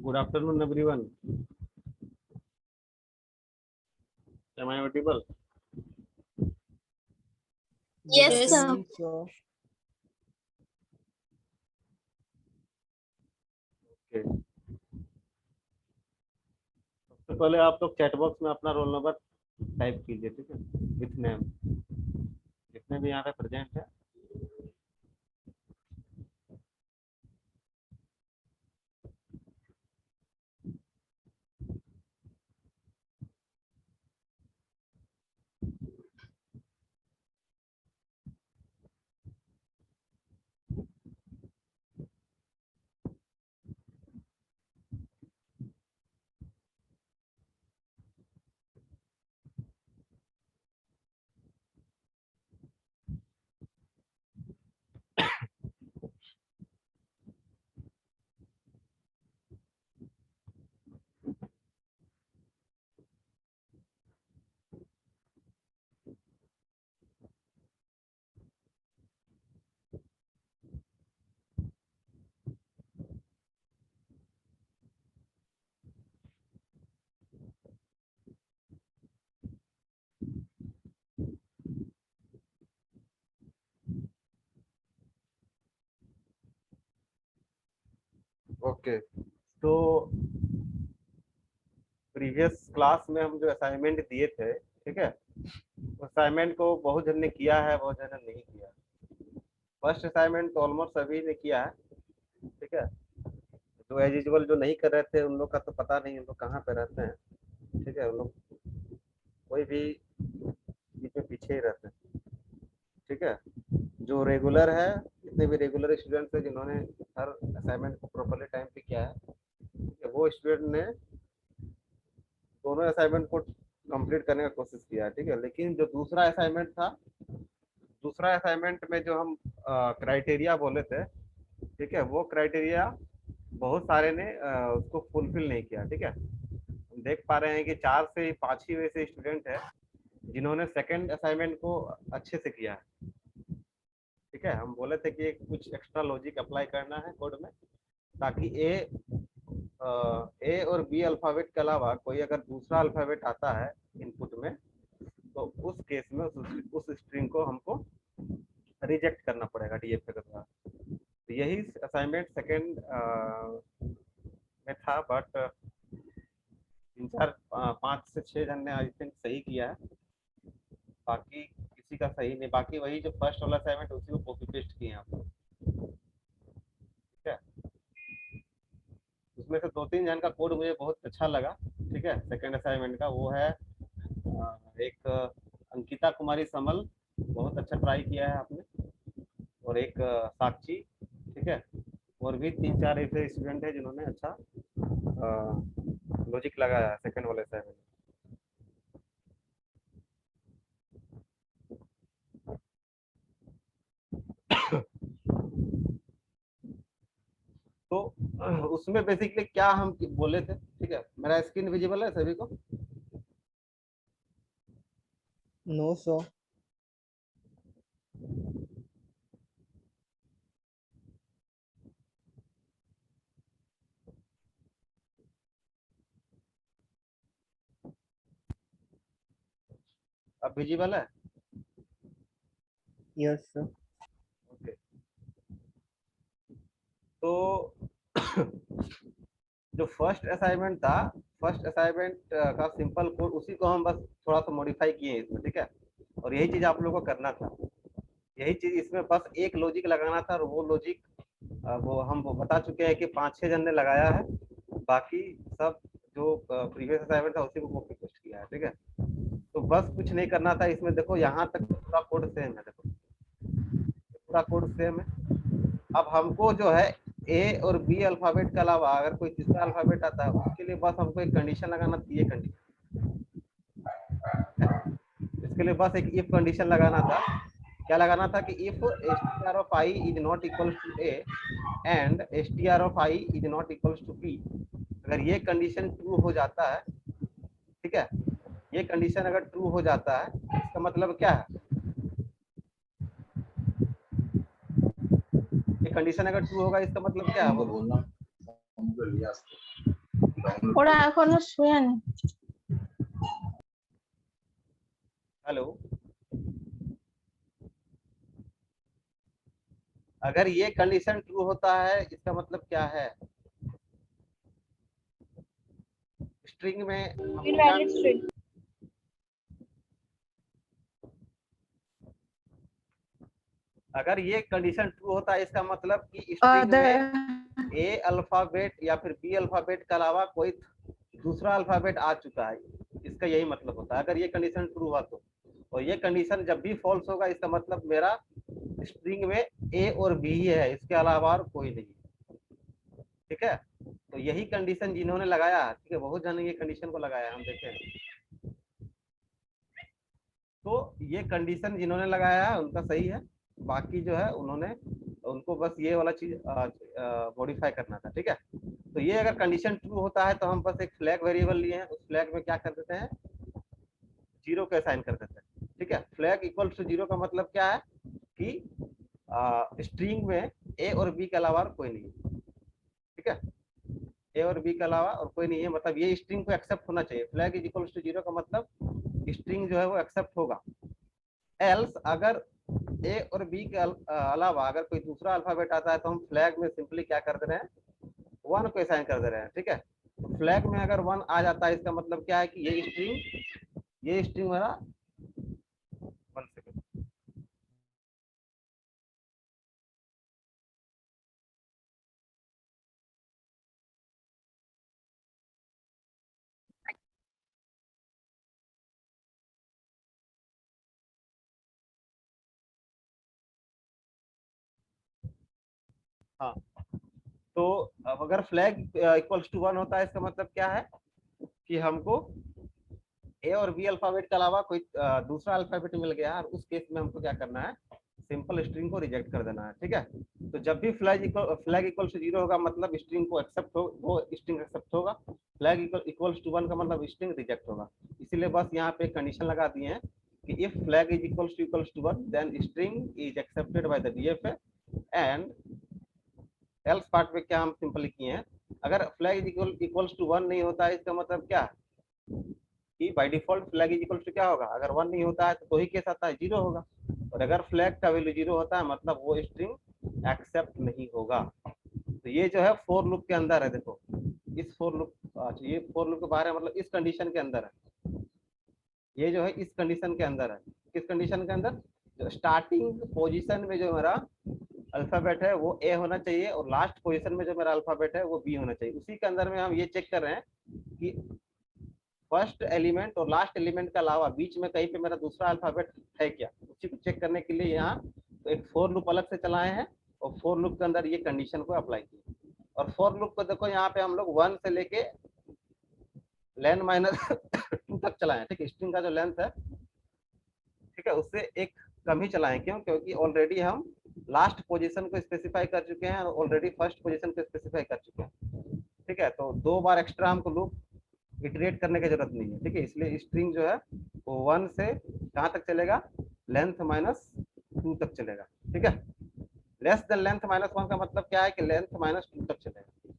Good afternoon, everyone. Am I audible? Yes, sir. Okay. सबसे पहले आप लोग चैट बॉक्स में अपना रोल नंबर टाइप कीजिए, ठीक है, विथ नेम, जितने भी यहाँ पे प्रेजेंट है। ओके, तो प्रीवियस क्लास में हम जो असाइनमेंट दिए थे, ठीक है, असाइनमेंट को बहुत जन ने किया है, बहुत जन ने नहीं किया। फर्स्ट असाइनमेंट तो ऑलमोस्ट सभी ने किया है, ठीक है। जो एज यूजुअल जो नहीं कर रहे थे उन लोग का तो पता नहीं, उन लोग कहाँ पे रहते हैं, ठीक है, उन लोग कोई भी बीच में पीछे ही रहते हैं, ठीक है। जो रेगुलर है, जितने भी रेगुलर स्टूडेंट्स हैं जिन्होंने हर असाइनमेंट को प्रॉपरली टाइम पे किया है, वो स्टूडेंट ने दोनों असाइनमेंट को कंप्लीट करने का कोशिश किया है, ठीक है। लेकिन जो दूसरा असाइनमेंट था, दूसरा असाइनमेंट में जो हम क्राइटेरिया बोले थे, ठीक है, वो क्राइटेरिया बहुत सारे ने उसको फुलफिल नहीं किया, ठीक है। हम देख पा रहे हैं कि 4 से 5 ही वैसे स्टूडेंट है जिन्होंने सेकंड असाइनमेंट को अच्छे से किया है, ठीक है। हम बोले थे कि कुछ एक्स्ट्रा लॉजिक अप्लाई करना है कोड में, ताकि ए और बी अल्फाबेट के अलावा कोई अगर दूसरा अल्फाबेट आता है इनपुट में, तो उस केस में उस स्ट्रिंग को हमको रिजेक्ट करना पड़ेगा डीएफ के द्वारा। तो यही असाइनमेंट सेकंड में था, बट 5 से 6 जन ने आई थिंक सही किया है, बाकी किसी का सही नहीं। बाकी वही जो फर्स्ट वाला असाइनमेंट उसी को कॉपी पेस्ट किए हैं आप लोग, ठीक है। उसमें से 2-3 जन का कोड मुझे बहुत अच्छा लगा, ठीक है, सेकंड असाइनमेंट का। वो है एक अंकिता कुमारी समल, बहुत अच्छा ट्राई किया है आपने, और एक साक्षी, ठीक है। और भी 3-4 ऐसे स्टूडेंट है जिन्होंने अच्छा लॉजिक लगाया है सेकंड वाले असाइनमेंट। तो उसमें बेसिकली क्या हम बोले थे, ठीक है। मेरा स्क्रीन विजिबल है सभी को? No sir. अब विजिबल है? Yes sir. ओके, तो जो फर्स्ट असाइनमेंट था, फर्स्ट असाइनमेंट का सिंपल कोड उसी को हम बस थोड़ा सा मॉडिफाई किए इसमें, ठीक है। और यही चीज आप लोगों को करना था, यही चीज इसमें बस एक लॉजिक लगाना था, और वो लॉजिक वो हम बता चुके हैं कि 5-6 जन ने लगाया है, बाकी सब जो प्रीवियस असाइनमेंट था उसी को कॉपी पेस्ट किया है, ठीक है। तो बस कुछ नहीं करना था इसमें। देखो यहाँ तक पूरा कोड सेम है, देखो पूरा कोड सेम है। अब हमको जो है ए और बी अल्फाबेट के अलावा अगर कोई तीसरा अल्फाबेट आता है, उसके लिए बस हमको एक कंडीशन लगाना था, ये कंडीशन, इसके लिए बस एक इफ कंडीशन लगाना था। क्या लगाना था कि if str of I is not equal to A and str of I is not equal to B, अगर ये कंडीशन ट्रू हो जाता है, ठीक है, ये कंडीशन अगर ट्रू हो जाता है, इसका मतलब क्या है, ये कंडीशन अगर ट्रू होगा इसका मतलब क्या है, बोलना ওরা এখনো শুয়েনি। हेलो, अगर ये कंडीशन ट्रू होता है इसका मतलब क्या है? स्ट्रिंग में हम लोग इनवैलिड स्ट्रिंग। अगर ये कंडीशन ट्रू होता है इसका मतलब कि स्ट्रिंग में ए अल्फाबेट या फिर बी अल्फाबेट के अलावा कोई दूसरा अल्फाबेट आ चुका है, इसका यही मतलब होता है अगर ये कंडीशन ट्रू हुआ तो। और ये कंडीशन जब भी फॉल्स होगा इसका मतलब मेरा स्ट्रिंग में ए और बी ही है, इसके अलावा और कोई नहीं। ठीक है, तो यही कंडीशन जिन्होंने लगाया, ठीक है, बहुत जन ये कंडीशन को लगाया, हम देखें तो ये कंडीशन जिन्होंने लगाया है उनका सही है, बाकी जो है उन्होंने, उनको बस ये वाला चीज मॉडिफाई करना था। ठीक है, तो ये अगर कंडीशन ट्रू होता है तो हम बस एक फ्लैग वेरिएबल लिए हैं, उस फ्लैग में क्या कर देते हैं, 0 को असाइन कर देते हैं। ठीक है, फ्लैग इक्वल टू 0 का मतलब क्या है कि स्ट्रिंग में ए और बी के अलावा कोई नहीं है। ठीक है, ए और बी के अलावा और कोई नहीं है, मतलब ये स्ट्रिंग को एक्सेप्ट होना चाहिए। फ्लैग इज इक्वल टू 0 का मतलब स्ट्रिंग जो है वो एक्सेप्ट होगा। एल्स अगर ए और बी के अलावा अगर कोई दूसरा अल्फाबेट आता है तो हम फ्लैग में सिंपली क्या कर दे रहे हैं, 1 को असाइन कर दे रहे हैं। ठीक है, तो फ्लैग में अगर 1 आ जाता है इसका मतलब क्या है कि ये स्ट्रिंग मेरा 1 सेकंड, हाँ, तो अब अगर फ्लैग इक्वल्स टू 1 होता है इसका मतलब क्या है कि हमको ए और बी अल्फाबेट के अलावा कोई दूसरा अल्फाबेट मिल गया और उस केस में हमको क्या करना है, सिंपल स्ट्रिंग को रिजेक्ट कर देना है। ठीक है, तो जब भी फ्लैग इक्वल टू 0 होगा मतलब स्ट्रिंग को एक्सेप्ट हो, वो स्ट्रिंग एक्सेप्ट होगा। फ्लैग इक्वल्स टू 1 का मतलब स्ट्रिंग रिजेक्ट होगा। इसीलिए बस यहाँ पे कंडीशन लगा दिए हैं कि if flag is equals to 1 then string is accepted by the DFA and else part में क्या हम सिंपली किए हैं, अगर फ्लैग इक्वल्स टू 1 नहीं होता है इसका मतलब क्या कि by default flag is equals to क्या होगा, अगर 1 नहीं होता है तो ही केस आता है 0 होगा, और अगर फ्लैग का वैल्यू 0 होता है मतलब वो स्ट्रिंग एक्सेप्ट नहीं होगा। तो ये जो है फोर लूप के अंदर है, देखो इस फोर लूप, अच्छा ये फोर लूप के बाहर है मतलब इस कंडीशन के अंदर है, ये जो है इस कंडीशन के अंदर है। किस कंडीशन के अंदर, जो स्टार्टिंग पोजीशन में जो मेरा अल्फाबेट है वो ए होना चाहिए और लास्ट पोजीशन में जो मेरा अल्फाबेट है वो बी होना चाहिए। उसी के अंदर में हम ये चेक कर रहे हैं कि फर्स्ट एलिमेंट और लास्ट एलिमेंट के अलावा बीच में कहीं पे मेरा दूसरा अल्फाबेट है क्या, उसी को चेक करने के लिए यहाँ तो एक फोर लूप अलग से चलाए हैं और फोर लूप के अंदर ये कंडीशन को अप्लाई किए। और फोर लूप को देखो यहाँ पे हम लोग 1 से लेके लेन माइनस 2 तक चलाए। ठीक है, स्ट्रिंग का जो लेंथ है, ठीक है, उससे एक कम ही चलाएं। क्यों, क्योंकि ऑलरेडी हम लास्ट पोजीशन को स्पेसिफाई कर चुके हैं और ऑलरेडी फर्स्ट पोजीशन को स्पेसिफाई कर चुके हैं। ठीक है, तो 2 बार एक्स्ट्रा हमको लूप इटरेट करने की जरूरत नहीं है। ठीक है, इसलिए स्ट्रिंग जो है वो 1 से कहाँ तक चलेगा, लेंथ माइनस 2 तक चलेगा। ठीक है, लेस देन लेंथ माइनस 1 का मतलब क्या है कि लेंथ माइनस 2 तक चलेगा।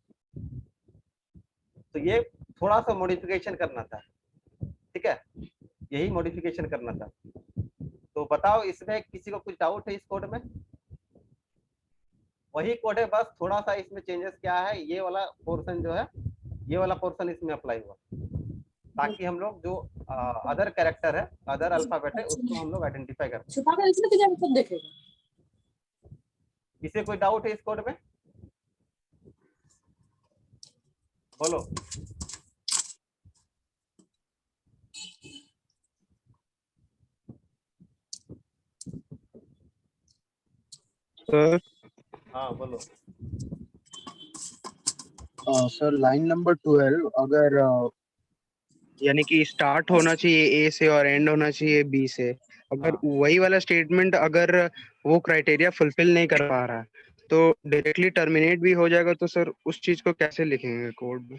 तो ये थोड़ा सा मॉडिफिकेशन करना था। ठीक है, यही मॉडिफिकेशन करना था। तो बताओ इसमें किसी को कुछ डाउट है इस कोड में? वही कोड है, बस थोड़ा सा इसमें चेंजेस क्या है, ये वाला पोर्शन जो है, ये वाला पोर्शन इसमें अप्लाई हुआ ताकि हम लोग जो अदर कैरेक्टर है, अदर अल्फाबेट है, उसको हम लोग आइडेंटिफाई कर सकें। छुपा कर इसमें तो जब खुद देखेगा। किसी कोई डाउट है इस कोड में? बोलो। सर हाँ बोलो। सर लाइन नंबर 12 अगर यानी कि स्टार्ट होना चाहिए ए से और एंड होना चाहिए बी से, अगर हाँ। वही वाला स्टेटमेंट अगर वो क्राइटेरिया फुलफिल नहीं कर पा रहा है तो डायरेक्टली टर्मिनेट भी हो जाएगा, तो सर उस चीज को कैसे लिखेंगे कोड में?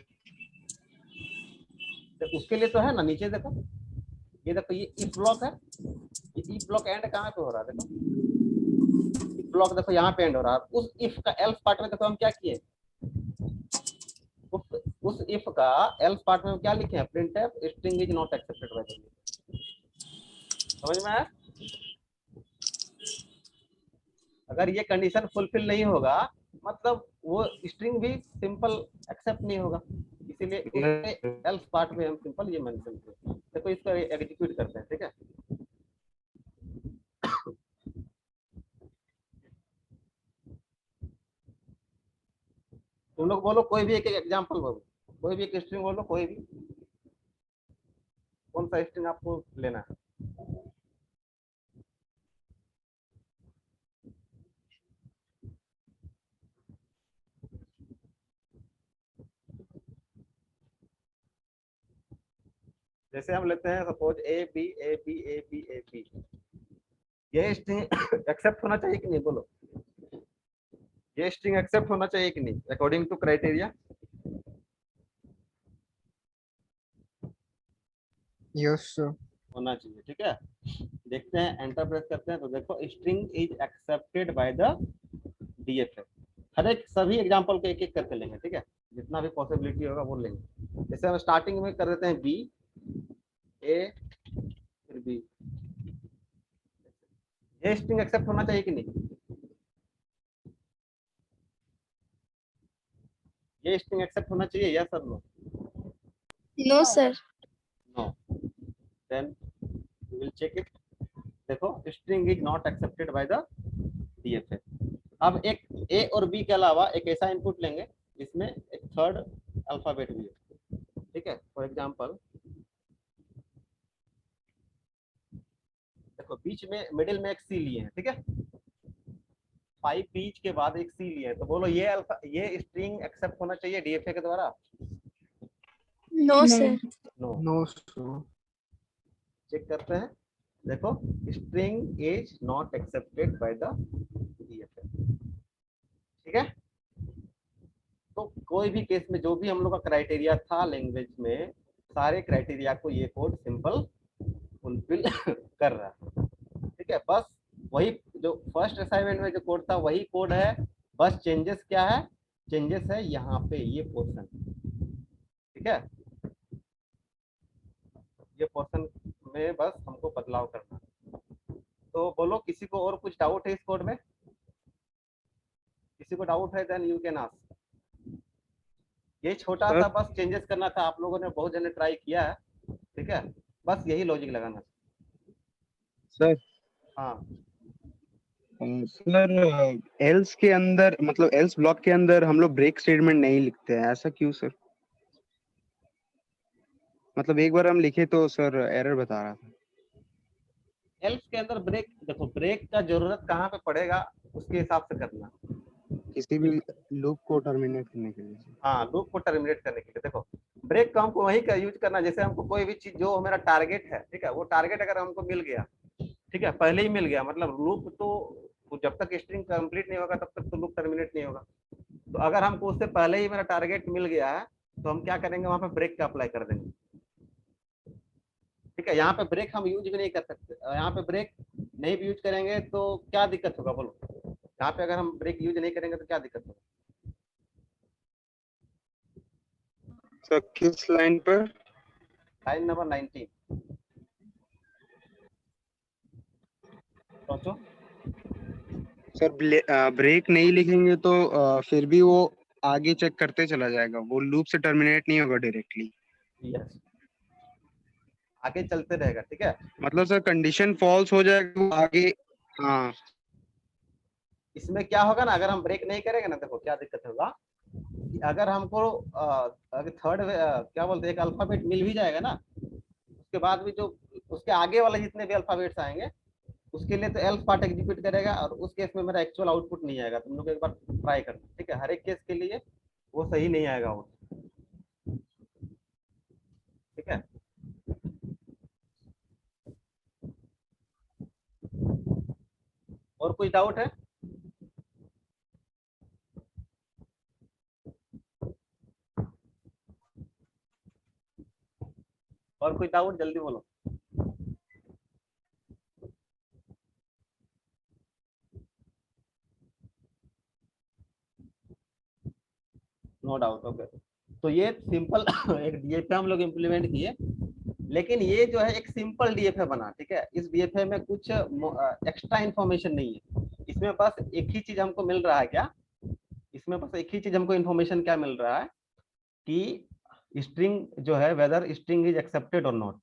तो उसके लिए तो है ना, नीचे देखो, ये देखो ये इफ ब्लॉक है, ये इफ ब्लॉक एंड कहाँ पे हो रहा है, देखो इफ ब्लॉक देखो यहाँ पे एंड हो रहा है। उस इफ का एल्स पार्ट में देखो हम क्या किए, उस इफ का एल्स पार्ट में क्या लिखे हैं, print string is not accepted by the, समझ में आया? अगर ये कंडीशन फुलफिल नहीं होगा मतलब वो स्ट्रिंग भी सिंपल एक्सेप्ट नहीं होगा, इसीलिए उसके एल्स पार्ट में हम सिंपल ये मेंशन किए। देखो इसको एग्जीक्यूट करते हैं, ठीक है। तुम लोग बोलो कोई भी एक एग्जांपल बोलो, कोई भी एक स्ट्रिंग बोलो, कोई भी, कौन सा स्ट्रिंग आपको लेना है? जैसे हम लेते हैं suppose A B A B A B A B, ये स्ट्रिंग एक्सेप्ट होना चाहिए कि नहीं, बोलो ये स्ट्रिंग एक्सेप्ट होना चाहिए कि नहीं according to criteria? Yes, sir. होना चाहिए, ठीक है। देखते हैं, एंटर प्रेस करते हैं तो देखो string is accepted by the DFA. हर एक सभी एग्जांपल को एक एक करके लेंगे, ठीक है, जितना भी पॉसिबिलिटी होगा वो लेंगे। जैसे हम स्टार्टिंग में कर देते हैं बी ए फिर बी, ये स्ट्रिंग एक्सेप्ट होना चाहिए कि नहीं? ये स्ट्रिंग एक्सेप्ट होना चाहिए, यस और no? No, sir. No, then we will check it. देखो string is not accepted by the DFA. अब एक ए और बी के अलावा एक ऐसा इनपुट लेंगे जिसमें एक थर्ड अल्फाबेट भी है, ठीक है। फॉर एग्जांपल देखो बीच में मिडिल में एक सी लिए हैं, ठीक है, 5 बीच के बाद एक सी लिए हैं, तो बोलो ये अल्फा, ये स्ट्रिंग एक्सेप्ट होना चाहिए डीएफए के द्वारा? No, sir. No. No, sir. Check करते हैं, देखो string is not accepted by the DFA, ठीक है। तो कोई भी केस में जो भी हम लोग का क्राइटेरिया था लैंग्वेज में, सारे क्राइटेरिया को ये कोड सिंपल फुलफिल कर रहा है, ठीक है। बस वही जो फर्स्ट असाइनमेंट में जो कोड था वही कोड है, बस चेंजेस क्या है, चेंजेस है यहाँ पे ये पोर्शन, ठीक है, ये पोर्शन में बस हमको बदलाव करना है। तो बोलो किसी को और कुछ डाउट है इस कोड में? किसी को डाउट है देन यू कैन आस्क। ये छोटा सा बस चेंजेस करना था, आप लोगों ने बहुत जने ट्राई किया है, ठीक है, बस यही लॉजिक लगाना सर। हाँ। सर एल्स के अंदर मतलब एल्स ब्लॉक के अंदर हम लोग ब्रेक स्टेटमेंट नहीं लिखते हैं, ऐसा क्यों सर? मतलब एक बार हम लिखे तो सर एरर बता रहा था। एल्स के अंदर ब्रेक, देखो ब्रेक का जरूरत कहाँ पे पड़ेगा उसके हिसाब से करना, किसी भी लूप को टर्मिनेट करने के लिए। हाँ लूप को टर्मिनेट करने के लिए। देखो ब्रेक का हमको वही का यूज करना, जैसे हमको कोई भी चीज जो मेरा टारगेट है, ठीक है, वो टारगेट अगर हमको मिल गया, ठीक है, पहले ही मिल गया, मतलब लूप तो जब तक स्ट्रिंग कंप्लीट नहीं होगा तब तक तो लूप टर्मिनेट नहीं होगा। तो अगर हमको उससे पहले ही मेरा टारगेट मिल गया है तो हम क्या करेंगे, वहां पे ब्रेक का अप्लाई कर देंगे, ठीक है। यहाँ पे ब्रेक हम यूज भी नहीं कर सकते, यहाँ पे ब्रेक नहीं भी यूज करेंगे तो क्या दिक्कत होगा बोलो? यहाँ पे अगर हम ब्रेक यूज नहीं करेंगे तो क्या दिक्कत होगा? सर किस लाइन पर? लाइन नंबर 19 सोचो। सर ब्रेक नहीं लिखेंगे तो फिर भी वो आगे चेक करते चला जाएगा, वो लूप से टर्मिनेट नहीं होगा डायरेक्टली। यस, आगे चलते रहेगा, ठीक है। मतलब सर कंडीशन फॉल्स हो जाएगा वो आगे। हाँ इसमें क्या होगा ना, अगर हम ब्रेक नहीं करेंगे ना, देखो क्या दिक्कत होगा कि अगर हमको अगर थर्ड क्या बोलते हैं एक अल्फाबेट मिल भी जाएगा ना, उसके बाद भी जो उसके आगे वाले जितने भी अल्फाबेट्स आएंगे उसके लिए तो एल्स पार्ट एग्जीक्यूट करेगा, और उस केस में मेरा एक्चुअल आउटपुट नहीं आएगा। तुम लोग एक बार ट्राई करना, ठीक है, हर एक केस के लिए वो सही नहीं आएगा वो, ठीक है। और कोई डाउट है? और कोई डाउट जल्दी बोलो। No doubt, okay. तो ये सिंपल एक डीएफए हम लोग इम्प्लीमेंट किए, लेकिन ये जो है एक सिंपल डीएफए बना, ठीक है। इस डीएफए में कुछ एक्स्ट्रा इंफॉर्मेशन नहीं है, इसमें बस एक ही चीज हमको मिल रहा है। क्या इसमें बस एक ही चीज हमको इन्फॉर्मेशन क्या मिल रहा है कि स्ट्रिंग जो है वेदर स्ट्रिंग इज एक्सेप्टेड और नॉट,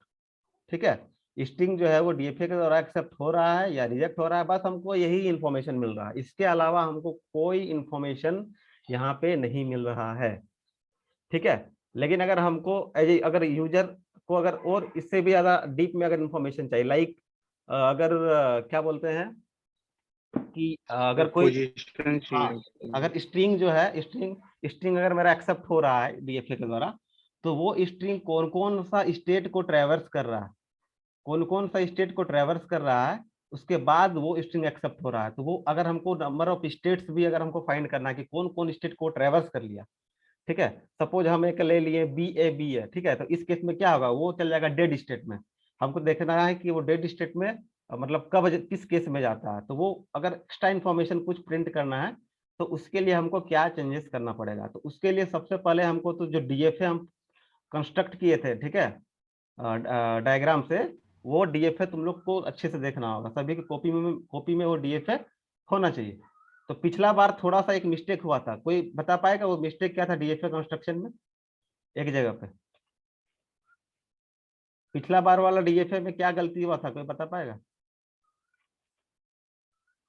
ठीक है। स्ट्रिंग जो है वो डीएफए के द्वारा एक्सेप्ट हो रहा है या रिजेक्ट हो रहा है, बस हमको यही इन्फॉर्मेशन मिल रहा है। इसके अलावा हमको कोई इन्फॉर्मेशन यहाँ पे नहीं मिल रहा है, ठीक है। लेकिन अगर हमको अगर यूजर को अगर और इससे भी ज्यादा डीप में अगर इन्फॉर्मेशन चाहिए, लाइक अगर क्या बोलते हैं कि अगर कोई पोजीशन चाहिए। अगर स्ट्रिंग जो है स्ट्रिंग स्ट्रिंग अगर मेरा एक्सेप्ट हो रहा है डीएफए के द्वारा, तो वो स्ट्रिंग कौन कौन सा स्टेट को ट्रेवर्स कर रहा है, कौन कौन सा स्टेट को ट्रेवर्स कर रहा है, उसके बाद वो स्ट्रिंग एक्सेप्ट हो रहा है। तो वो अगर हमको नंबर ऑफ स्टेट्स भी अगर हमको फाइंड करना है कि कौन कौन स्टेट को ट्रेवर्स कर लिया, ठीक है। सपोज हम एक ले लिए बी है, ठीक है। तो इस केस में क्या होगा, वो चल जाएगा डेड स्टेट में। हमको देखना है कि वो डेड स्टेट में मतलब कब किस केस में जाता है। तो वो अगर एक्स्ट्रा इन्फॉर्मेशन कुछ प्रिंट करना है तो उसके लिए हमको क्या चेंजेस करना पड़ेगा। तो उसके लिए सबसे पहले हमको तो जो डीएफए हम कंस्ट्रक्ट किए थे, ठीक है, डायग्राम से, वो डीएफए तुम लोग को अच्छे से देखना होगा। सभी की कॉपी में वो डीएफए होना चाहिए। तो पिछला बार थोड़ा सा एक मिस्टेक हुआ था, कोई बता पाएगा वो मिस्टेक क्या था डीएफए कंस्ट्रक्शन में एक जगह पे? पिछला बार वाला डीएफए में क्या गलती हुआ था, कोई बता पाएगा?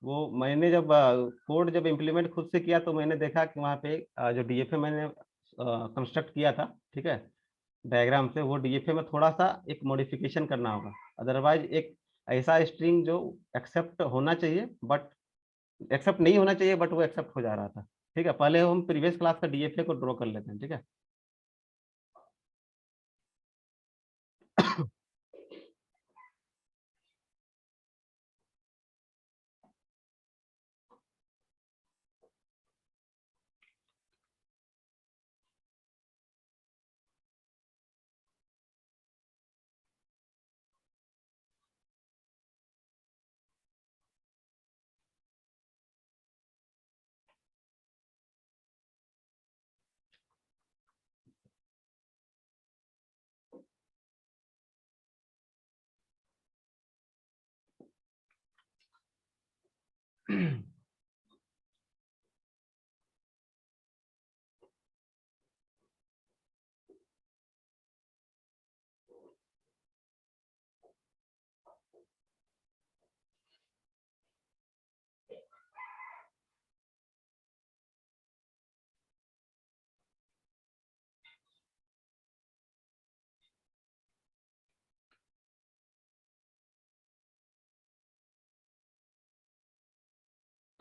वो मैंने जब कोड जब इम्प्लीमेंट खुद से किया तो मैंने देखा कि वहाँ पे जो डीएफए मैंने कंस्ट्रक्ट किया था, ठीक है, डायग्राम से, वो डीएफए में थोड़ा सा एक मॉडिफिकेशन करना होगा। अदरवाइज एक ऐसा स्ट्रिंग जो एक्सेप्ट होना चाहिए बट एक्सेप्ट नहीं होना चाहिए बट वो एक्सेप्ट हो जा रहा था, ठीक है। पहले हम प्रीवियस क्लास का डीएफए को ड्रॉ कर लेते हैं, ठीक है।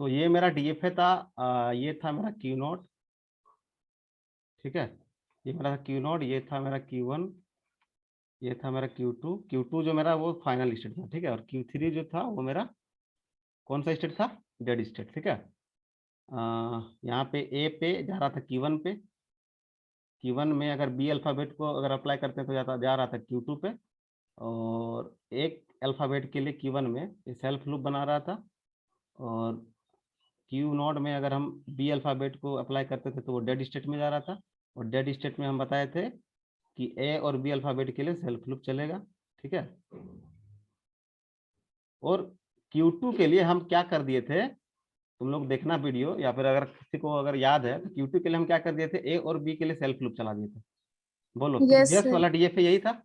तो ये मेरा डीएफए था, ये था मेरा क्यू नोट, ठीक है। ये मेरा क्यू नोट, ये था मेरा Q1, ये था मेरा Q2 जो मेरा वो फाइनल स्टेट था, ठीक है। और Q3 जो था वो मेरा कौन सा स्टेट था, डेड स्टेट, ठीक है। यहाँ पे ए पे जा रहा था Q1 पे, Q1 में अगर बी अल्फ़ाबेट को अगर अप्लाई करते हैं तो जा रहा था Q2 पे, और एक अल्फ़ाबेट के लिए Q1 में ये सेल्फ लूप बना रहा था, और क्यू नोड में अगर हम बी अल्फ़ाबेट को अप्लाई करते थे तो वो डेड स्टेट में जा रहा था। और डेड स्टेट में हम बताए थे कि ए और बी अल्फ़ाबेट के लिए सेल्फ लूप चलेगा, ठीक है। और Q2 के लिए हम क्या कर दिए थे, तुम लोग देखना वीडियो, या फिर अगर किसी को अगर याद है तो Q2 के लिए हम क्या कर दिए थे, ए और बी के लिए सेल्फ लूप चला दिए थे। बोलो, Yes, प्रीवियस sir. वाला डीएफए यही था।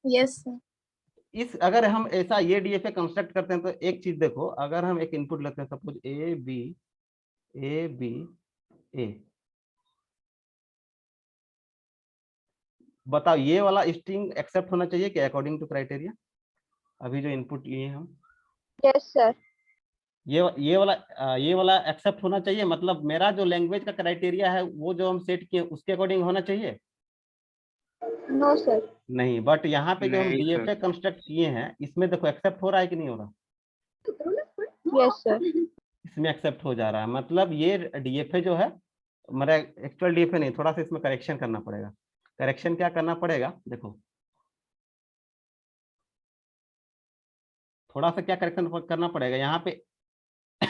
Yes, sir. इस अगर हम ऐसा ये डीएफए कंस्ट्रक्ट करते हैं तो एक चीज देखो, अगर हम एक इनपुट लेते हैं सपोज ए बी ए, बताओ ये वाला स्ट्रिंग एक्सेप्ट होना चाहिए क्या अकॉर्डिंग टू क्राइटेरिया? अभी जो इनपुट लिए हम, Yes, sir. ये वाला एक्सेप्ट होना चाहिए, मतलब मेरा जो लैंग्वेज का क्राइटेरिया है वो जो हम सेट किए उसके अकॉर्डिंग होना चाहिए। No, sir. नहीं, बट यहाँ पे जो हम नहीं डीएफए सर। कंस्ट्रक्ट किए हैं इसमें देखो एक्सेप्ट हो रहा है कि नहीं हो रहा? Yes, sir. इसमें एक्सेप्ट हो जा रहा है, मतलब ये डीएफए जो है मेरा एक्चुअल डीएफए नहीं, थोड़ा सा इसमें करेक्शन करना पड़ेगा। करेक्शन क्या करना पड़ेगा, देखो थोड़ा सा क्या करेक्शन करना पड़ेगा यहाँ पे।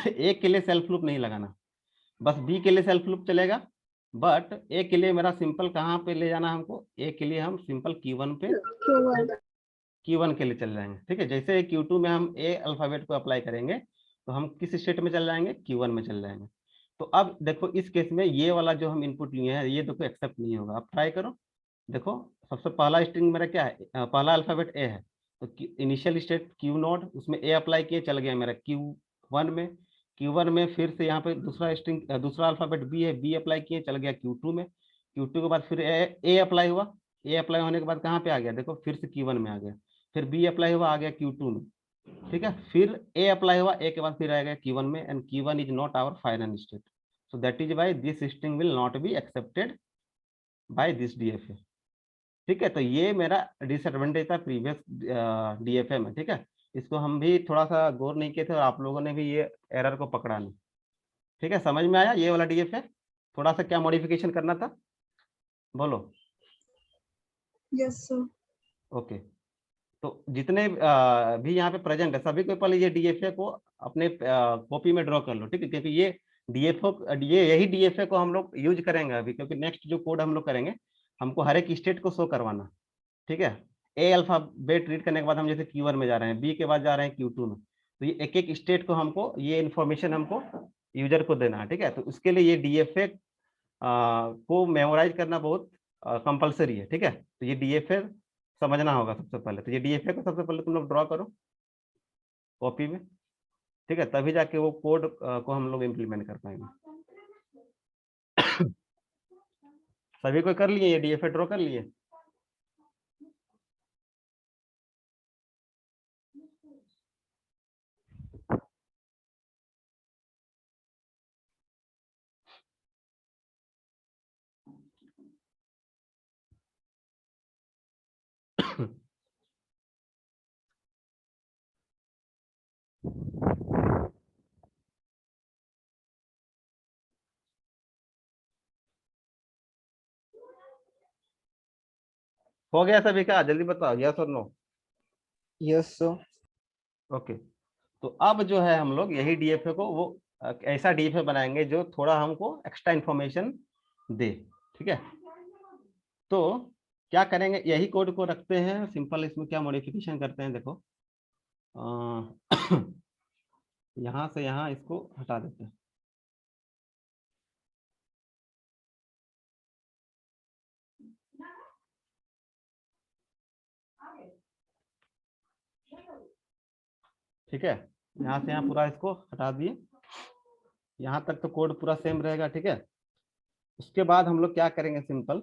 ए के लिए सेल्फ लूप नहीं लगाना, बस बी के लिए सेल्फ लूप चलेगा, बट ए के लिए मेरा सिंपल कहाँ पे ले जाना हमको, ए के लिए हम सिंपल Q1 पे Q1 Q1 के लिए चल जाएंगे। ठीक है, जैसे Q2 में हम ए अल्फाबेट को अप्लाई करेंगे तो हम किस स्टेट में चल जाएंगे, Q1 में चल जाएंगे। तो अब देखो इस केस में ये वाला जो हम इनपुट लिए हैं ये देखो एक्सेप्ट नहीं होगा। अब ट्राई करो, देखो सबसे पहला स्ट्रिंग मेरा क्या है, पहला अल्फाबेट ए है, तो इनिशियल स्टेट Q0, उसमें ए अप्लाई किए, चल गया मेरा Q1 में। Q1 में फिर से यहाँ पे दूसरा स्ट्रिंग दूसरा अल्फाबेट बी है, बी अप्लाई किए, चल गया Q2 में। Q2 के बाद फिर ए अप्लाई हुआ, ए अप्लाई होने के बाद कहाँ पे आ गया, देखो फिर से Q1 में आ गया, फिर बी अप्लाई हुआ, आ गया Q2 में। ठीक है, फिर ए अप्लाई हुआ, ए के बाद फिर आ गया Q1 में, and Q1 is not our final state, so that is why this string will not be accepted by this DFA. ठीक है, तो ये मेरा डिसएडवांटेज था प्रीवियस डीएफए में। ठीक है, इसको हम भी थोड़ा सा गौर नहीं किए थे और आप लोगों ने भी ये एरर को पकड़ा नहीं। ठीक है, समझ में आया ये वाला डीएफए, थोड़ा सा क्या मॉडिफिकेशन करना था, बोलो। Yes sir. ओके, तो जितने भी यहाँ पे प्रेजेंट है सभी को पहले ये डीएफए को अपने कॉपी में ड्रॉ कर लो। ठीक है, क्योंकि ये यही डीएफए को हम लोग यूज करेंगे अभी, क्योंकि नेक्स्ट जो कोड हम लोग करेंगे हमको हर एक स्टेट को शो करवाना। ठीक है, ए अल्फाबेट रीड करने के बाद हम जैसे Q1 में जा रहे हैं, बी के बाद जा रहे हैं Q2 में, तो ये एक एक स्टेट को हमको ये इन्फॉर्मेशन हमको यूजर को देना है। ठीक है, तो उसके लिए ये डीएफए को मेमोराइज करना बहुत कंपलसरी है। ठीक है, तो ये डीएफए समझना होगा सबसे पहले। तो ये डीएफए को सबसे पहले तुम लोग ड्रॉ करो कॉपी में। ठीक है, तभी जाके वो कोड को हम लोग इम्प्लीमेंट कर पाएंगे। सभी को कर लिए, ये डीएफए ड्रॉ कर लिए। हो गया सभी का, जल्दी बताओ यस और नो। Yes, sir. ओके, तो अब जो है हम लोग यही डीएफए को वो ऐसा डीएफए बनाएंगे जो थोड़ा हमको एक्स्ट्रा इंफॉर्मेशन दे। ठीक है, तो क्या करेंगे, यही कोड को रखते हैं सिंपल, इसमें क्या मॉडिफिकेशन करते हैं देखो, यहाँ से यहाँ इसको हटा देते हैं। ठीक है, यहाँ से यहाँ पूरा इसको हटा दिए, यहाँ तक तो कोड पूरा सेम रहेगा। ठीक है, उसके बाद हम लोग क्या करेंगे सिंपल,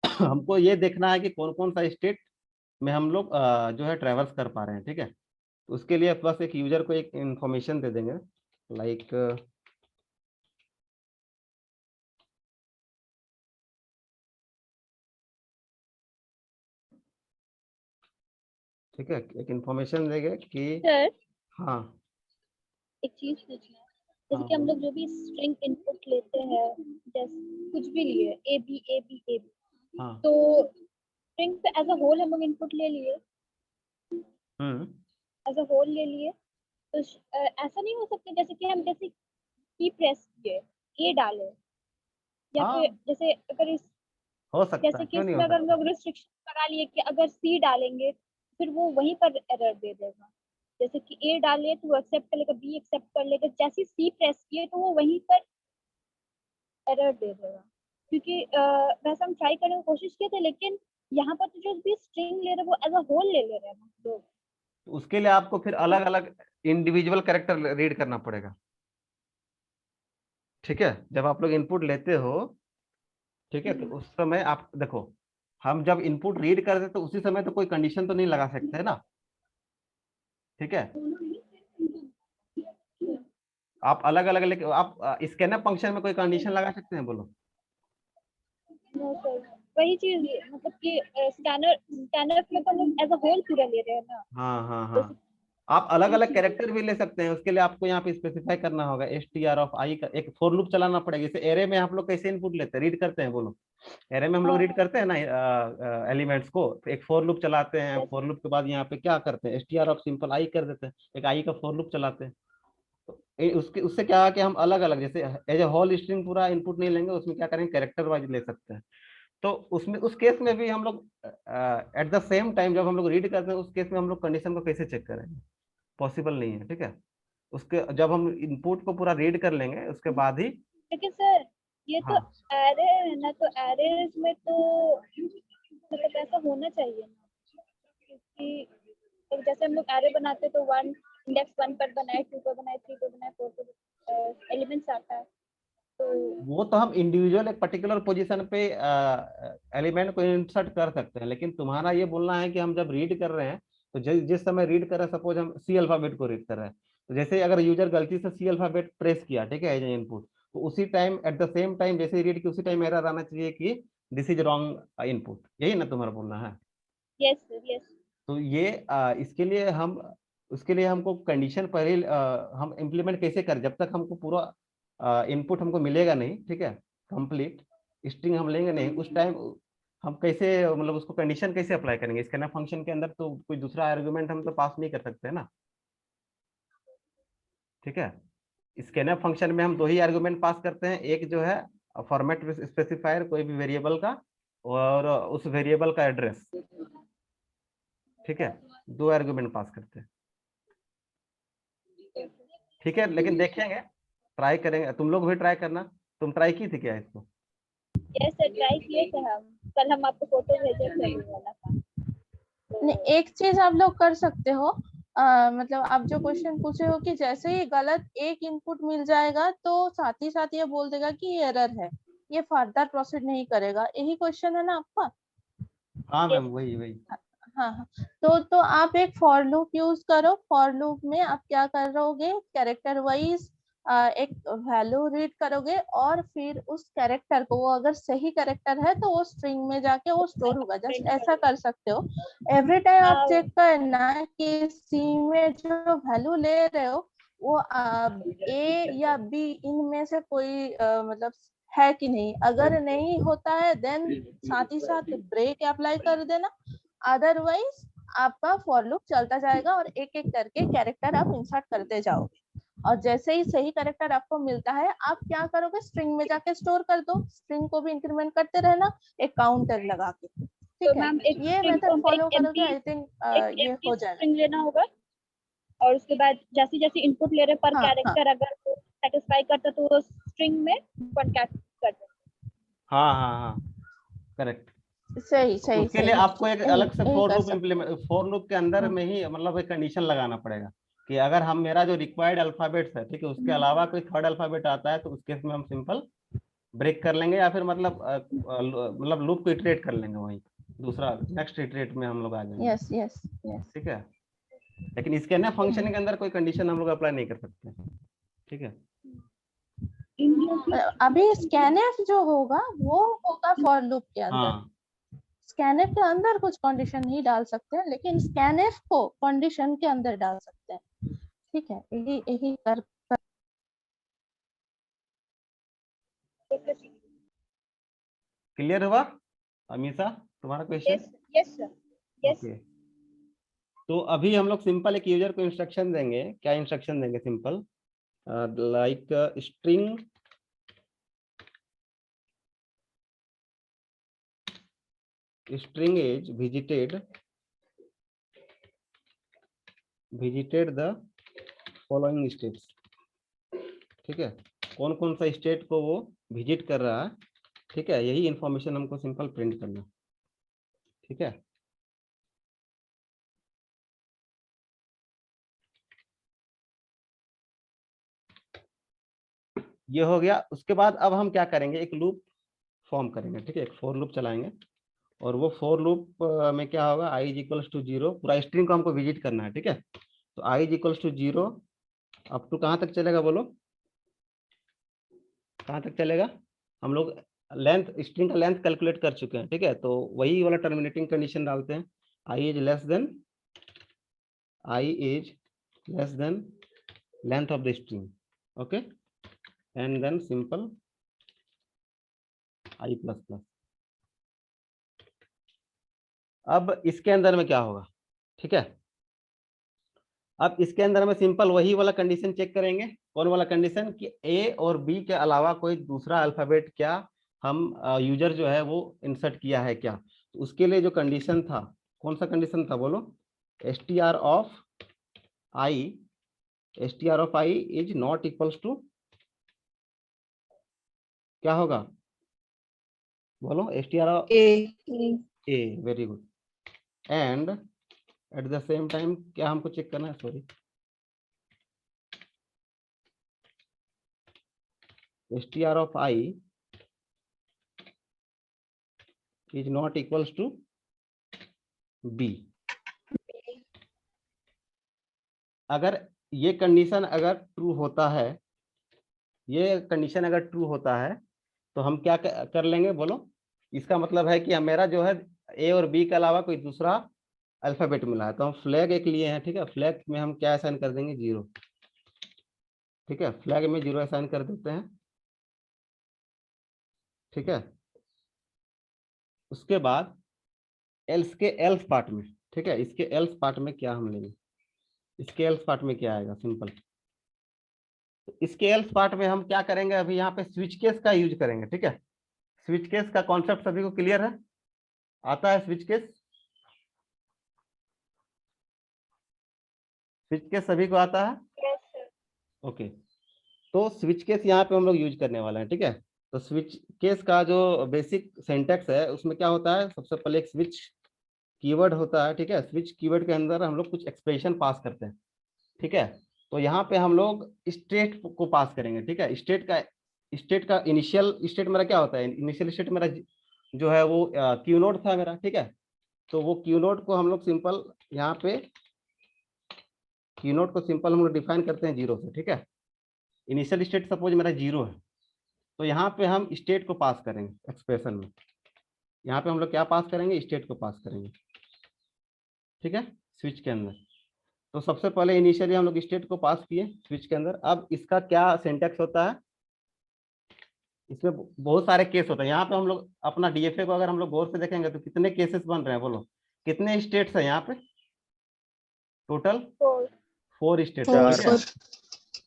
हमको ये देखना है कि कौन कौन सा स्टेट में हम लोग जो है ट्रेवर्स कर पा रहे हैं। ठीक है, तो उसके लिए बस एक यूजर को एक इंफॉर्मेशन दे देंगे लाइक ठीक है, एक इंफॉर्मेशन देंगे कि सर हाँ एक चीज पूछना है, जैसे हाँ कि हम लोग जो भी स्ट्रिंग इनपुट लेते हैं, जैसे कुछ भी लिए A B A B A B, हाँ तो स्ट्रिंग पे एज अ होल हम लोग इनपुट ले लिए, एज अ होल ले लिए, तो ऐसा नहीं हो सकता जैसे कि हम जैसे की प्रेस किए ए डाले, या हाँ, फिर जैसे अगर इस हो सकता जैसे है, कि क्यों नहीं इसमें हो अगर हम सकता। लोग रिस्ट्रिक्शन लगा लिए कि अगर सी डालेंगे फिर वो वहीं पर एरर दे देगा, जैसे कि ए डाले तो वो एक्सेप्ट कर लेगा, बी एक्सेप्ट कर लेगा, जैसे सी प्रेस किए तो वो वहीं पर एरर दे देगा। क्योंकि वैसे हम ट्राई करने की कोशिश किए थे, लेकिन यहाँ पर तो जो भी स्ट्रिंग ले रहे हैं वो एज अ होल ले रहे हैं ना लोग। तो उसके लिए आपको फिर अलग अलग इंडिविजुअल कैरेक्टर रीड करना पड़ेगा। ठीक है, जब आप लोग इनपुट लेते हो, ठीक है, तो उस समय आप देखो, हम जब इनपुट रीड करते तो उसी समय तो कोई कंडीशन तो नहीं लगा सकते है ना। ठीक है, आप अलग अलग लेके आप स्कैनअप फंक्शन में कोई कंडीशन लगा सकते हैं, बोलो। नो सर, वही चीज मतलब कि स्कैनर स्कैनर में तो हम लोग एज अ होल पूरा ले रहे हैं ना, हाँ हाँ जैसे हाँ, आप अलग वही अलग चीज है। कैरेक्टर भी ले सकते हैं, उसके लिए आपको यहाँ पे स्पेसिफाई करना होगा str ऑफ i का एक फॉर लूप चलाना पड़ेगा। जैसे एरे में आप लोग कैसे इनपुट लेते हैं, रीड करते हैं, बोलो। एरे में हम लोग हाँ रीड हाँ करते हैं ना एलिमेंट्स को, एक फॉर लूप चलाते हैं, फॉर लूप के बाद यहाँ पे क्या करते हैं str ऑफ सिंपल i कर देते हैं, एक i का फॉर लूप चलाते हैं। तो उसके उससे क्या है कि हम अलग अलग जैसे एज ए होल स्ट्रिंग पूरा इनपुट नहीं लेंगे, उसमें क्या करेंगे कैरेक्टर वाइज ले सकते हैं। तो उसमें उस केस में भी हम लोग एट द सेम टाइम जब हम लोग रीड करते हैं उस केस में हम लोग कंडीशन को कैसे चेक करेंगे, पॉसिबल नहीं है, ठीक है। उसके जब हम इनपुट को पूरा रीड कर लेंगे उसके बाद ही। लेकिन सर ये तो हाँ एरे है ना, तो एरेज में तो मतलब ऐसा होना चाहिए ना, क्योंकि तो जैसे हम लोग एरे बनाते हैं तो वन इंडेक्स 1 पर बनाए, 2 पर बनाए, 3 पर बनाए, 4 पर एलिमेंट्स आता है। तो वो तो हम इंडिविजुअल एक पर्टिकुलर पोजीशन पे एलिमेंट को इंसर्ट कर सकते हैं, लेकिन तुम्हारा ये बोलना है कि हम जब रीड कर रहे हैं तो जिस समय रीड कर रहे हैं, सपोज हम सी अल्फाबेट को रीड कर रहे हैं, तो जैसे अगर यूजर गलती से सी अल्फाबेट प्रेस किया, ठीक है, एज इनपुट, तो उसी time eight the same time जैसे ही रीड की उसी टाइम एरर आना चाहिए कि दिस इज रॉन्ग इनपुट, यही ना तुम्हारा बोलना है। Yes sir, yes. तो ये इसके लिए हम उसके लिए हमको कंडीशन पहले हम इम्प्लीमेंट कैसे करें, जब तक हमको पूरा इनपुट हमको मिलेगा नहीं, ठीक है, कंप्लीट स्ट्रिंग हम लेंगे नहीं, उस टाइम हम कैसे मतलब उसको कंडीशन कैसे अप्लाई करेंगे स्कैनर फंक्शन के अंदर, तो कोई दूसरा आर्गुमेंट हम तो पास नहीं कर सकते ना, ठीक है। स्कैनर फंक्शन में हम दो ही आर्गुमेंट पास करते हैं, एक जो है फॉर्मेट स्पेसिफायर कोई भी वेरिएबल का, और उस वेरिएबल का एड्रेस, ठीक है, दो आर्गुमेंट पास करते हैं, ठीक है। लेकिन देखेंगे, ट्राई करेंगे, तुम लोग भी ट्राई करना। तुम ट्राई की थी क्या इसको? यस सर, ट्राई किए थे हम, कल हम आपको फोटो भेजे थे ये वाला काम। नहीं, एक चीज आप लोग कर सकते हो, मतलब आप जो क्वेश्चन पूछे हो कि जैसे ही गलत एक इनपुट मिल जाएगा तो साथ ही साथ ये बोल देगा कि ये एरर है, ये फर्दर प्रोसीड नहीं करेगा, यही क्वेश्चन है ना आपका? हाँ मैम, वही वही। हाँ हाँ, तो आप एक फॉर लूप यूज करो। फॉर लूप में आप क्या करोगे, कैरेक्टर वाइज एक वैल्यू रीड करोगे और फिर उस कैरेक्टर को, वो अगर सही कैरेक्टर है तो वो स्ट्रिंग में जाके वो स्टोर होगा। जस्ट ऐसा कर सकते हो। एवरी टाइम आप चेक करना कि सी में जो वैल्यू ले रहे हो वो ए या बी इनमें से कोई मतलब है कि नहीं। अगर नहीं होता है देन साथ ही साथ ब्रेक अप्लाई कर देना, अदरवाइज आपका फॉर लूप चलता जाएगा और एक एक करके कैरेक्टर आप इंसर्ट करते जाओगे। और जैसे ही सही कैरेक्टर आपको मिलता है आप क्या करोगे, स्ट्रिंग में जाके स्टोर कर दो। स्ट्रिंग को भी इंक्रीमेंट करते रहना एक काउंटर लगा के, तो ठीक है। मैम एक ये स्ट्रिंग को मेथड हमको फॉलो एक करोगे, एम्प्टी आई थिंक ये एम्प्टी हो जाएगा। स्ट्रिंग लेना होगा, और उसके बाद जैसे जैसे इनपुट ले रहे पर हाँ, कैरेक्टर अगर वो सेटिस्फाई करता तो वो स्ट्रिंग में कॉन्कैट कर दे। हाँ हाँ हाँ, करेक्ट। सही सही उसके लिए सही, आपको एक यही अलग से यही फॉर कर लूप सकते इम्प्लीमेंट, फॉर लूप के अंदर हो। में ही मतलब एक कंडीशन लगाना पड़ेगा कि अगर हम मेरा जो रिक्वायर्ड अल्फाबेट्स है, ठीक है, उसके अलावा कोई थर्ड अल्फाबेट आता है तो उस केस में हम सिंपल ब्रेक कर लेंगे, या फिर मतलब लूप को इटरेट कर लेंगे, वही दूसरा नेक्स्ट इटरेट में हम लोग आ जाएंगे, यस यस यस। ठीक है। लेकिन इसके ना फंक्शन के अंदर कोई कंडीशन हम लोग अप्लाई नहीं कर सकते, ठीक है। अभी स्कैनफ जो होगा वो होगा फॉर लूप के अंदर। हाँ स्कैनफ के अंदर कुछ कंडीशन नहीं डाल सकते हैं, लेकिन स्कैनफ को कंडीशन के अंदर डाल सकते हैं, ठीक है। यही यही कर क्लियर हुआ अमीषा तुम्हारा question? Yes yes sir, yes. Okay, तो अभी हम लोग सिंपल एक यूजर को इंस्ट्रक्शन देंगे। क्या इंस्ट्रक्शन देंगे? Simple like string is visited the following states, ठीक है, कौन कौन सा स्टेट को वो विजिट कर रहा है, ठीक है, यही इंफॉर्मेशन हमको सिंपल प्रिंट करना, ठीक है। ये हो गया। उसके बाद अब हम क्या करेंगे, एक लूप फॉर्म करेंगे, ठीक है, एक फॉर लूप चलाएंगे, और वो फॉर लूप में क्या होगा, i इज इक्वल्स टू 0, पूरा स्ट्रिंग को हमको विजिट करना है, ठीक है। तो i is equals to 0 up to कहाँ तक चलेगा, बोलो कहाँ तक चलेगा? हम लोग लेंथ, स्ट्रिंग का लेंथ कैलकुलेट कर चुके हैं, ठीक है, तो वही वाला टर्मिनेटिंग कंडीशन डालते हैं, i is less than length of the string, okay, and then simple i plus plus. अब इसके अंदर में क्या होगा, ठीक है, अब इसके अंदर हमें सिंपल वही वाला कंडीशन चेक करेंगे। कौन वाला कंडीशन कि ए और बी के अलावा कोई दूसरा अल्फाबेट क्या हम यूजर जो है वो इंसर्ट किया है क्या। तो उसके लिए जो कंडीशन था, कौन सा कंडीशन था बोलो, str of I is not equals to क्या होगा बोलो, str of A. A, very good. And at the same time क्या हमको चेक करना है, sorry, str of I is not equals to B. अगर ये कंडीशन अगर ट्रू होता है, ये कंडीशन अगर ट्रू होता है तो हम क्या कर लेंगे बोलो, इसका मतलब है कि मेरा जो है ए और बी के अलावा कोई दूसरा अल्फाबेट मिला है, तो हम फ्लैग एक लिए हैं, ठीक है। फ्लैग में हम क्या असाइन कर देंगे, 0, ठीक है। फ्लैग में 0 असाइन कर देते हैं, ठीक है। उसके बाद एल्स के एल्स पार्ट में, ठीक है, इसके एल्स पार्ट में क्या हम लेंगे, इसके एल्स पार्ट में क्या आएगा, सिंपल। तो इसके एल्स पार्ट में हम क्या करेंगे, अभी यहाँ पे स्विच केस का यूज करेंगे, ठीक है। स्विच केस का कॉन्सेप्ट सभी को क्लियर है, आता है स्विच केस, स्विच केस सभी को आता है, यस सर। ओके। तो स्विच केस यहाँ पे हम लोग यूज करने वाले हैं, ठीक है। तो स्विच केस का जो बेसिक सिंटैक्स है उसमें क्या होता है, सबसे पहले एक स्विच कीवर्ड होता है, ठीक है। स्विच कीवर्ड के अंदर हम लोग कुछ एक्सप्रेशन पास करते हैं, ठीक है। तो यहाँ पे हम लोग स्टेट को पास करेंगे, ठीक है। स्टेट का इनिशियल स्टेट मेरा क्या होता है, इनिशियल स्टेट मेरा जो है वो क्यू नोड था मेरा, ठीक है। तो वो क्यू नोड को हम लोग सिंपल यहाँ पे क्यू नोड को सिंपल हम लोग डिफाइन करते हैं 0 से, ठीक है। इनिशियल स्टेट सपोज मेरा 0 है, तो यहाँ पे हम स्टेट को पास करेंगे एक्सप्रेशन में, यहाँ पे हम लोग क्या पास करेंगे, स्टेट को पास करेंगे, ठीक है, स्विच के अंदर। तो सबसे पहले इनिशियली हम लोग स्टेट को पास किए स्विच के अंदर। अब इसका क्या सिंटैक्स होता है, इसमें बहुत सारे केस होते हैं। यहाँ पे हम लोग अपना डीएफए को अगर हम लोग गौर से देखेंगे तो कितने केसेस बन रहे हैं बोलो, कितने स्टेट्स है यहाँ पे, टोटल 4 स्टेट्स है, ठीक है।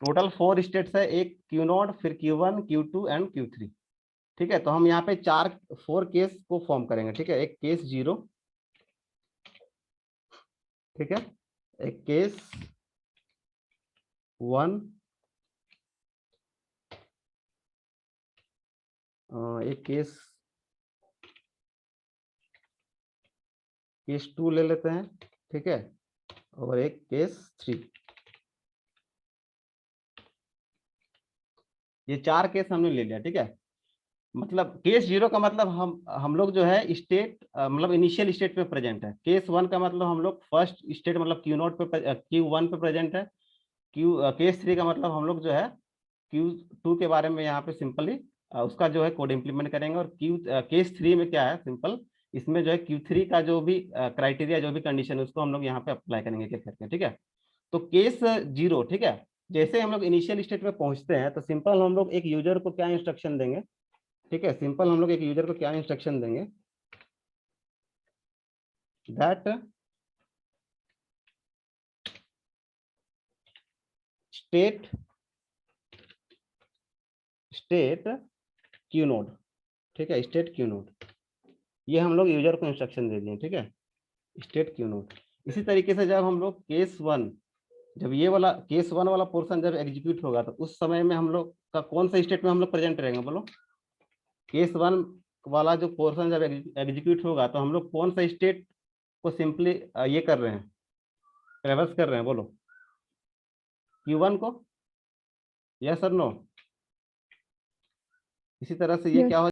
टोटल 4 स्टेट्स है, एक क्यू नोड, फिर Q1, Q2 एंड Q3, ठीक है। तो हम यहाँ पे 4 केस को फॉर्म करेंगे, ठीक है। एक केस 0, ठीक है, एक केस 1, एक केस 2 ले लेते हैं, ठीक है, और एक केस 3। ये 4 केस हमने ले लिया, ठीक है। मतलब केस 0 का मतलब हम लोग जो है स्टेट मतलब इनिशियल स्टेट पे प्रेजेंट है। केस 1 का मतलब हम लोग फर्स्ट स्टेट मतलब Q0 पे Q1 पे प्रेजेंट है। केस 3 का मतलब हम लोग जो है Q2 के बारे में यहाँ पे सिंपली उसका जो है कोड इम्प्लीमेंट करेंगे। और केस 3 में क्या है, सिंपल इसमें जो है Q3 का जो भी क्राइटेरिया जो भी कंडीशन है उसको हम लोग यहाँ पे अप्लाई करेंगे क्या करके, ठीक है। तो केस 0, ठीक है, जैसे हम लोग इनिशियल स्टेट में पहुंचते हैं तो सिंपल हम लोग एक यूजर को क्या इंस्ट्रक्शन देंगे, ठीक है। सिंपल हम लोग एक यूजर को क्या इंस्ट्रक्शन देंगे, दैट स्टेट क्यू नोड, ठीक है, स्टेट क्यू नोड, ये हम लोग यूजर को इंस्ट्रक्शन दे दिए, ठीक है, स्टेट क्यू नोड। इसी तरीके से जब हम लोग केस 1, जब ये वाला केस 1 वाला पोर्शन जब एग्जीक्यूट होगा तो उस समय में हम लोग का कौन सा स्टेट में हम लोग प्रेजेंट रहेंगे बोलो। केस 1 वाला जो पोर्शन जब एग्जीक्यूट होगा तो हम लोग कौन सा स्टेट को सिंपली ये कर रहे हैं, ट्रेवर्स कर रहे हैं बोलो, Q1 को, यस और नो। इसी तरह से ये Yes. क्या हो